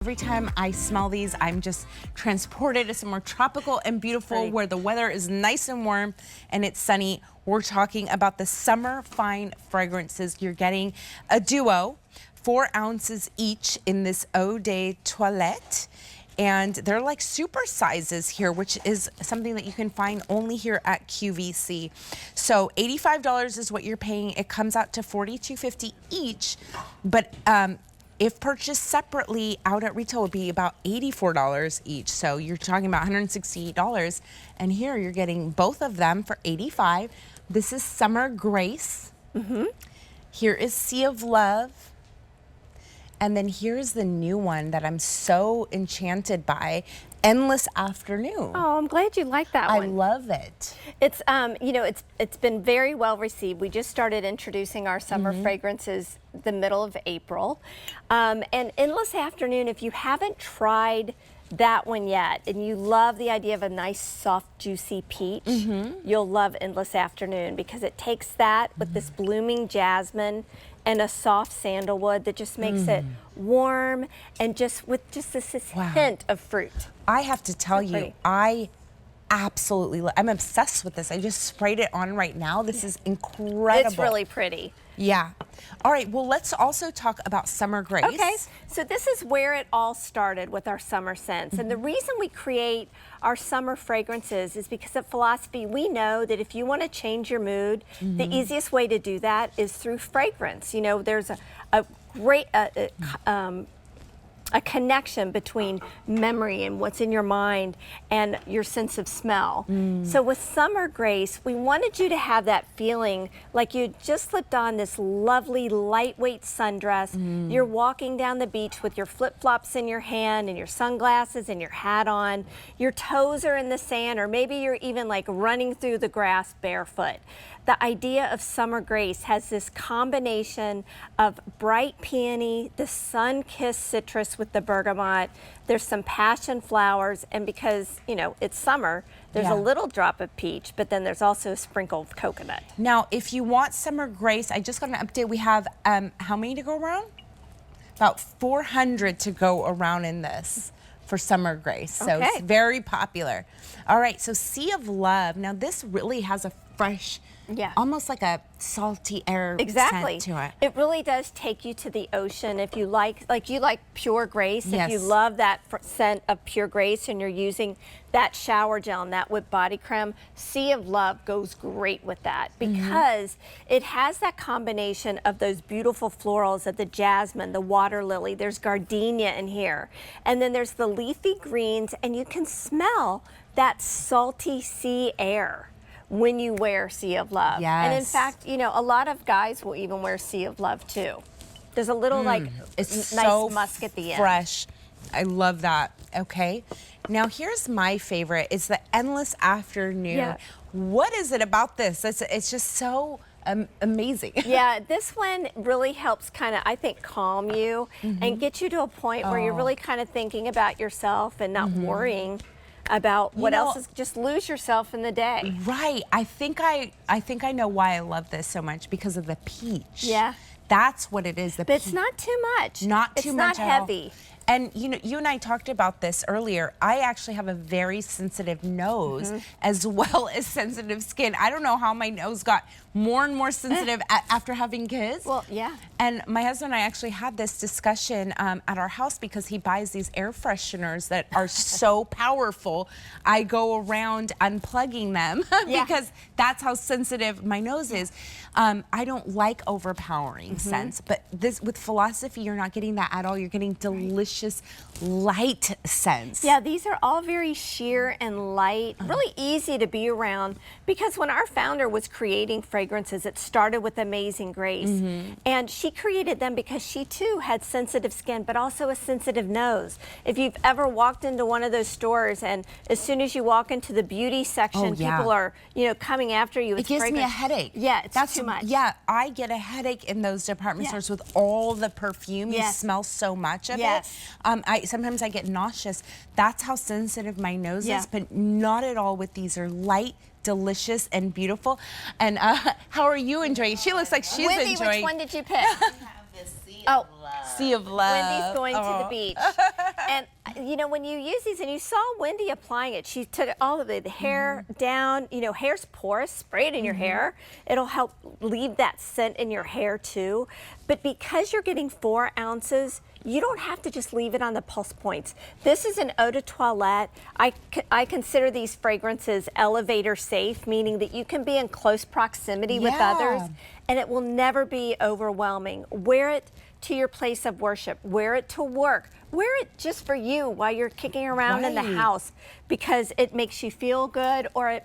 Every time I smell these, I'm just transported to somewhere tropical and beautiful where the weather is nice and warm and it's sunny. We're talking about the Summer Fine fragrances. You're getting a duo, 4 ounces each in this Eau de Toilette. And they're like super sizes here, which is something that you can find only here at QVC. So $85 is what you're paying. It comes out to $42.50 each, but if purchased separately out at retail would be about $84 each. So you're talking about $168. And here you're getting both of them for $85. This is Summer Grace. Here is Sea of Love. And then here's the new one that I'm so enchanted by, Endless Afternoon. Oh, I'm glad you like that one. I love it. It's you know, it's been very well received. We just started introducing our summer fragrances the middle of April. And Endless Afternoon, if you haven't tried that one yet and you love the idea of a nice soft juicy peach, you'll love Endless Afternoon because it takes that with this blooming jasmine and a soft sandalwood that just makes it warm and just with just this hint of fruit. I have to tell you, I absolutely I'm obsessed with this. I just sprayed it on right now. This is incredible. It's really pretty. Yeah. All right, well, let's also talk about Summer Grace. Okay, so this is where it all started with our summer scents. And the reason we create our summer fragrances is because at Philosophy, we know that if you want to change your mood, the easiest way to do that is through fragrance. You know, there's a great a connection between memory and what's in your mind and your sense of smell. So with Summer Grace, we wanted you to have that feeling like you just slipped on this lovely lightweight sundress. You're walking down the beach with your flip-flops in your hand and your sunglasses and your hat on. Your toes are in the sand, or maybe you're even like running through the grass barefoot. The idea of Summer Grace has this combination of bright peony, the sun-kissed citrus with the bergamot, there's some passion flowers, and because, you know, it's summer, there's a little drop of peach, but then there's also a sprinkle of coconut. Now, if you want Summer Grace, I just got an update. We have, how many to go around? About 400 to go around in this for Summer Grace. So it's very popular. All right, so Sea of Love. Now, this really has a fresh, almost like a salty air scent to it. It really does take you to the ocean. If you like Pure Grace, if you love that scent of Pure Grace and you're using that shower gel and that whipped body creme, Sea of Love goes great with that because it has that combination of those beautiful florals of the jasmine, the water lily, there's gardenia in here, and then there's the leafy greens, and you can smell that salty sea air when you wear Sea of Love. And in fact, you know, a lot of guys will even wear Sea of Love too. There's a little it's nice so musk at the end. Fresh. I love that. Okay. Now here's my favorite. It's the Endless Afternoon. What is it about this? It's just so amazing. This one really helps kind of, I think, calm you and get you to a point where you're really kind of thinking about yourself and not worrying about what else is, just lose yourself in the day. Right. I think I know why I love this so much, because of the peach. That's what it is. But it's not too much. Not too much. It's not heavy. And you know, you and I talked about this earlier. I actually have a very sensitive nose as well as sensitive skin. I don't know how my nose got more and more sensitive after having kids. Well, And my husband and I actually had this discussion at our house because he buys these air fresheners that are so powerful. I go around unplugging them because that's how sensitive my nose is. I don't like overpowering scents, but this with Philosophy, you're not getting that at all. You're getting delicious, light scents. These are all very sheer and light, really easy to be around, because when our founder was creating fragrances, it started with Amazing Grace. And she created them because she too had sensitive skin, but also a sensitive nose. If you've ever walked into one of those stores and as soon as you walk into the beauty section, people are, you know, coming after you. It gives me a headache. It's too much. I get a headache in those department stores with all the perfume. You smell so much of it. Sometimes I get nauseous. That's how sensitive my nose is, but not at all with these. Are light, delicious, and beautiful. And how are you enjoying it? She looks like she's Wendy, enjoying. which one did you pick? I have this Sea Oh, Sea of Love. Wendy's going to the beach. And, you know, when you use these, and you saw Wendy applying it, she took all of the hair down. You know, hair's porous. Spray it in your hair. It'll help leave that scent in your hair, too. But because you're getting 4 ounces, you don't have to just leave it on the pulse points. This is an eau de toilette. I consider these fragrances elevator safe, meaning that you can be in close proximity with others, and it will never be overwhelming. Wear it to your place of worship. Wear it to work. Wear it just for you while you're kicking around in the house, because it makes you feel good, or it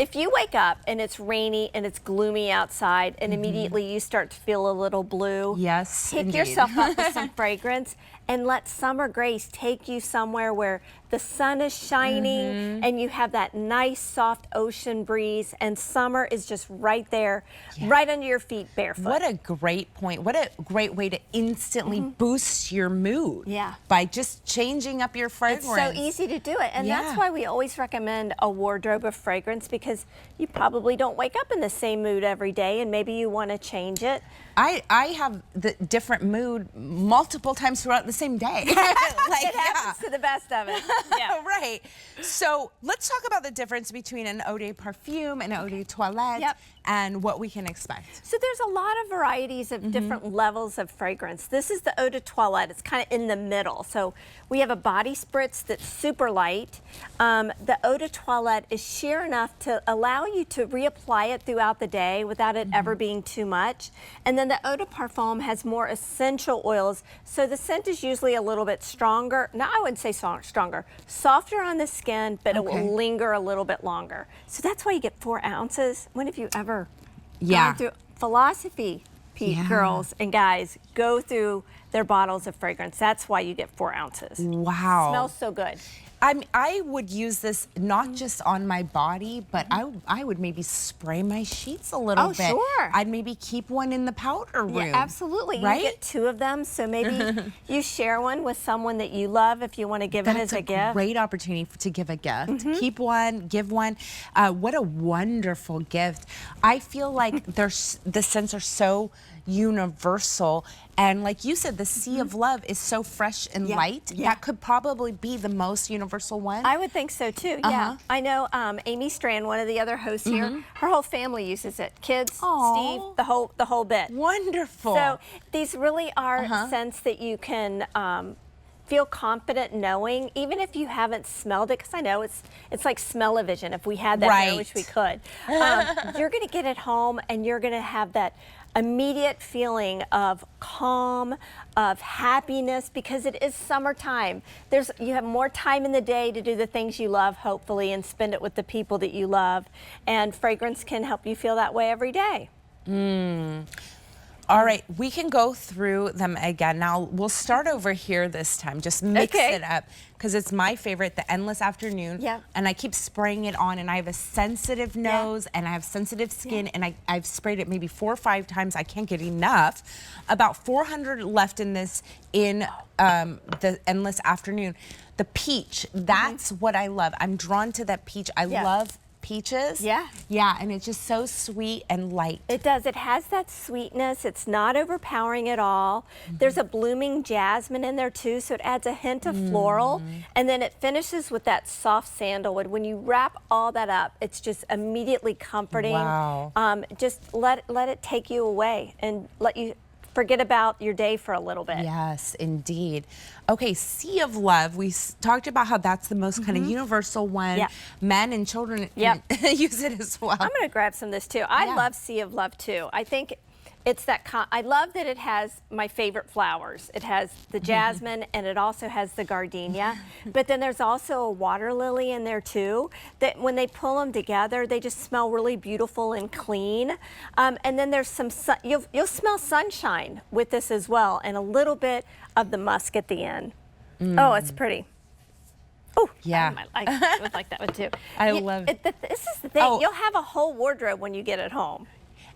if you wake up and it's rainy and it's gloomy outside and immediately you start to feel a little blue, pick yourself up with some fragrance and let Summer Grace take you somewhere where the sun is shining and you have that nice soft ocean breeze, and summer is just right there, right under your feet, barefoot. What a great point. What a great way to instantly boost your mood. Yeah. By just changing up your fragrance. It's so easy to do it. And that's why we always recommend a wardrobe of fragrance, because you probably don't wake up in the same mood every day, and maybe you want to change it. I have the different mood multiple times throughout the same day. It happens to the best of us. Yeah. Right. So let's talk about the difference between an eau de parfum and an eau de toilette and what we can expect. So there's a lot of varieties of different levels of fragrance. This is the eau de toilette. It's kind of in the middle. So we have a body spritz that's super light. The eau de toilette is sheer enough to allow you to reapply it throughout the day without it ever being too much. And then the eau de parfum has more essential oils, so the scent is usually a little bit stronger. No, I wouldn't say stronger. Softer on the skin, but it will linger a little bit longer. So that's why you get 4 ounces. When have you ever gone through philosophy? Girls and guys, go through their bottles of fragrance. That's why you get 4 ounces. Wow. Smells so good. I would use this not just on my body, but I would maybe spray my sheets a little bit. Oh, sure. I'd maybe keep one in the powder room. Yeah, absolutely. Right? You get 2 of them, so maybe you share one with someone that you love if you want to give it as a gift. That's a great opportunity to give a gift. Keep one, give one. What a wonderful gift. I feel like the scents are so universal, and like you said, the Sea of Love is so fresh and light. That could probably be the most universal one. I would think so too. Yeah, I know Amy Strand, one of the other hosts here, her whole family uses it. Kids, Steve, the whole bit. Wonderful. So these really are scents that you can feel confident knowing, even if you haven't smelled it, because I know it's like smell-o-vision. If we had that, I wish we could. You're going to get it home, and you're going to have that immediate feeling of calm, of happiness, because it is summertime. You have more time in the day to do the things you love, hopefully, and spend it with the people that you love. And fragrance can help you feel that way every day. All right, we can go through them again. Now, we'll start over here this time. Just mix it up, because it's my favorite, the Endless Afternoon. And I keep spraying it on, and I have a sensitive nose, and I have sensitive skin, and I've sprayed it maybe 4 or 5 times. I can't get enough. About 400 left in this in the Endless Afternoon. The peach, that's what I love. I'm drawn to that peach. I love peaches. Yeah, and it's just so sweet and light. It does. It has that sweetness. It's not overpowering at all. There's a blooming jasmine in there too, so it adds a hint of floral. And then it finishes with that soft sandalwood. When you wrap all that up, it's just immediately comforting. Wow. Just let it take you away and let you forget about your day for a little bit. Yes, indeed. Okay, Sea of Love. We talked about how that's the most kind of universal one. Men and children can use it as well. I'm going to grab some of this too. I love Sea of Love too. I think it's that, I love that it has my favorite flowers. It has the jasmine and it also has the gardenia. But then there's also a water lily in there too, that when they pull them together, they just smell really beautiful and clean. And then there's some, you'll smell sunshine with this as well, and a little bit of the musk at the end. Oh, it's pretty. Oh, yeah. I would like that one too. I love it. This is the thing. You'll have a whole wardrobe when you get it home.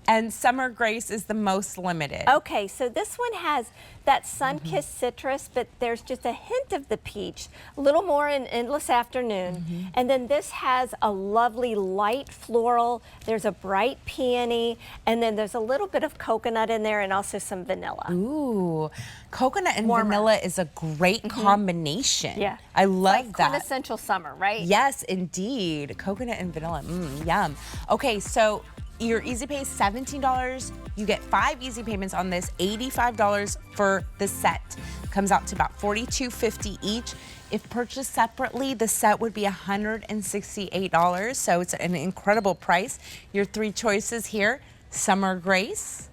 And Summer Grace is the most limited. Okay, so this one has that sun-kissed citrus, but there's just a hint of the peach, a little more in Endless Afternoon. And then this has a lovely light floral, there's a bright peony, and then there's a little bit of coconut in there and also some vanilla. Ooh, coconut and Warmer. vanilla is a great combination. Yeah. I love Like that. quintessential summer, right? Yes, indeed. Coconut and vanilla, yum. Okay, so your easy pay is $17. You get 5 easy payments on this, $85 for the set. Comes out to about $42.50 each. If purchased separately, the set would be $168, so it's an incredible price. Your 3 choices here: Summer Grace,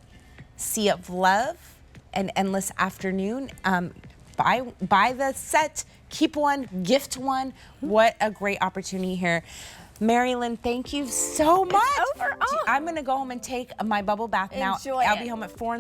Sea of Love, and Endless Afternoon. Buy the set, keep one, gift one. What a great opportunity here. Mary Lynn, thank you so much. It's over. Oh. I'm gonna go home and take my bubble bath now. Enjoy I'll it. be home at 4 in the